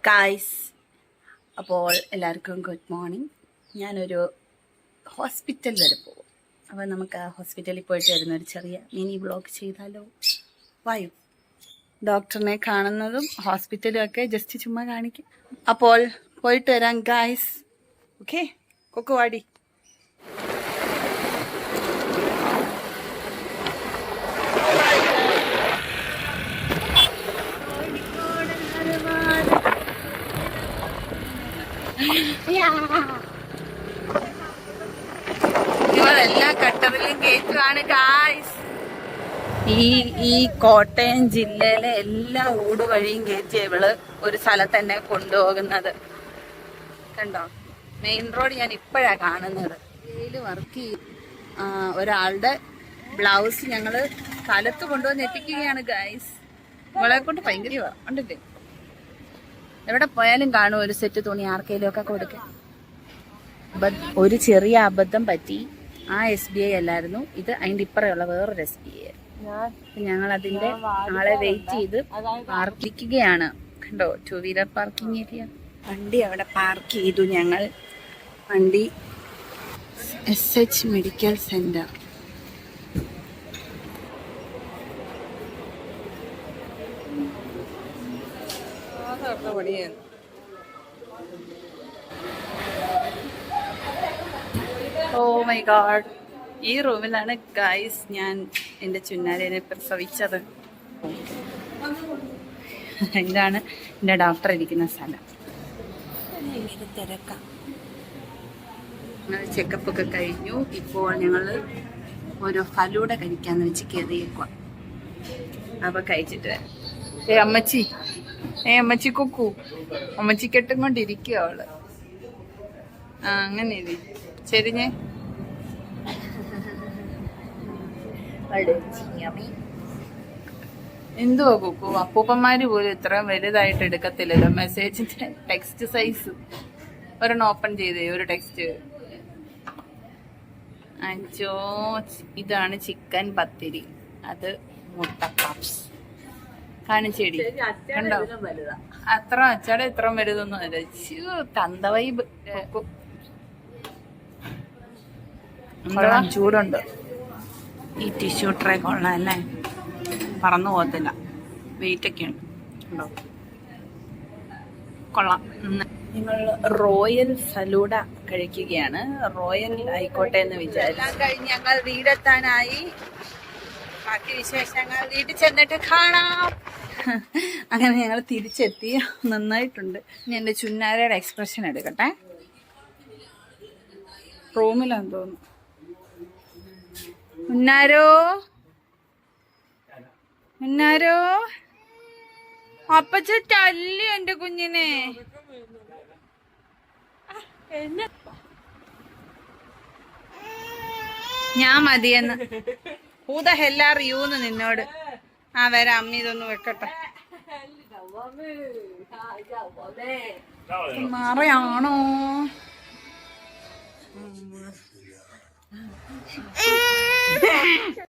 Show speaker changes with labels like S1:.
S1: Guys, അപ്പോൾ എല്ലാവർക്കും good morning. ഞാനൊരു ഹോസ്പിറ്റൽ വരെ പോകും. അപ്പോൾ നമുക്ക് ആ ഹോസ്പിറ്റലിൽ പോയിട്ട് വരുന്നൊരു ചെറിയ മിനി വ്ളോഗ് ചെയ്താലോ? വായു. ഡോക്ടറിനെ കാണുന്നതും ഹോസ്പിറ്റലും ഒക്കെ ജസ്റ്റ് ചുമ്മാ കാണിക്കും. അപ്പോൾ പോയിട്ട് വരാം ഗായ്സ്. ഓക്കെ, കൊക്കുവാടി. ഇവളെല്ലാ കട്ടറിലും കയറ്റുവാണ് ഗായ്സ്. ഈ കോട്ടയം ജില്ലയിലെ എല്ലാ ഊടുവഴിയും കയറ്റി ഇവള് ഒരു സ്ഥലത്ത് തന്നെ കൊണ്ടുപോകുന്നത് കണ്ടോ. മെയിൻ റോഡ് ഞാൻ ഇപ്പോഴാ കാണുന്നത്. വർക്ക് ചെയ്യും ഒരാളുടെ ബ്ലൗസ് ഞങ്ങള് സ്ഥലത്ത് കൊണ്ടുവന്ന് എത്തിക്കുകയാണ് ഗായ്സ്. ഇവളെ കൊണ്ട് ഭയങ്കര ഉണ്ടല്ലേ. എവിടെ പോയാലും കാണും ഒരു സെറ്റ് തുണി ആർക്കെങ്കിലും ഒക്കെ കൊടുക്കാൻ. ഒരു ചെറിയ അബദ്ധം പറ്റി. ആ SBI അല്ലായിരുന്നു ഇത്, അതിന്റെ ഇപ്പറയുള്ള വേറൊരു SBI. ഞങ്ങൾ അതിന്റെ ആളെ വെയിറ്റ് ചെയ്ത് പാർക്കിക്കുകയാണ്. കണ്ടോ, 2 വീലർ പാർക്കിംഗ് ഏരിയ. വണ്ടി അവിടെ പാർക്ക് ചെയ്തു ഞങ്ങൾ. വണ്ടി SH medical centre. Oh my God, ഈ റൂമിലാണ് ഗൈസ് ഞാൻ എൻ്റെ ചുന്നാരേനെ പ്രസവിച്ചത്. ഇതാണ് എൻ്റെ ഡോക്ടർ ഇരിക്കുന്ന സ്ഥലം. തിരക്കാം. ചെക്കപ്പ് ഒക്കെ കഴിഞ്ഞു. ഇപ്പോൾ ഞങ്ങൾ ഓരോ ഫലൂഡ കഴിക്കാന്ന് വെച്ച് കയറിയേക്കുക. അപ്പൊ കഴിച്ചിട്ട് വരാം. അമ്മച്ചി, അമ്മച്ചി കുക്കു, അമ്മച്ചി കെട്ടും കൊണ്ടിരിക്കുക അവള്. അങ്ങനെ ചെരിഞ്ഞ് എന്തുവാ കുക്കു, അപ്പൂപ്പന്മാര് പോലും ഇത്രയും വലുതായിട്ട് എടുക്കത്തില്ലല്ലോ. മെസ്സേജിന്റെ ടെക്സ്റ്റ് സൈസ് ഒരെണ്ണം ഓപ്പൺ ചെയ്തേ. ഒരു ടെക്സ്റ്റ് അഞ്ചോ. ഇതാണ് ചിക്കൻ പത്തിരി, അത് മുട്ട പപ്സ്. കാണിച്ചേടി കണ്ടോ. അത്ര അച്ചാടെ ഇത്രയും വലുതൊന്നും അല്ല. തന്ത വൈബ്. ചൂടുണ്ട്. ഈ ടിഷ്യൂ ട്രേ കൊള്ളാം അല്ലേ, പറന്നു പോകത്തില്ല. വെയിറ്റ് ഒക്കെ ഉണ്ട്. ഉണ്ടോ, കൊള്ളാം. നിങ്ങൾ റോയൽ ഫലൂഡ കഴിക്കുകയാണ്. റോയൽ ആയിക്കോട്ടെ എന്ന് വിചാരിച്ചു. കഴിഞ്ഞ് ഞങ്ങൾ വീടെത്താനായി. ബാക്കി വിശേഷങ്ങൾ വീട്ടിൽ ചെന്നിട്ട് കാണാം. അങ്ങനെ ഞങ്ങൾ തിരിച്ചെത്തി. നന്നായിട്ടുണ്ട്. ഇനി എൻ്റെ ചുന്നാരയുടെ എക്സ്പ്രഷൻ എടുക്കട്ടെ. റൂമിലാന്ന് തോന്നുന്നു. മുന്നാരോ, മുന്നാരോ, അപ്പച്ച തല്ലി എൻ്റെ കുഞ്ഞിനെ. ഞാൻ മതിയെന്ന്. Who the hell are you എന്ന് നിന്നോട്. വരാം. അമ്മ ഇതൊന്ന് വെക്കട്ടെ. മറയാണോ?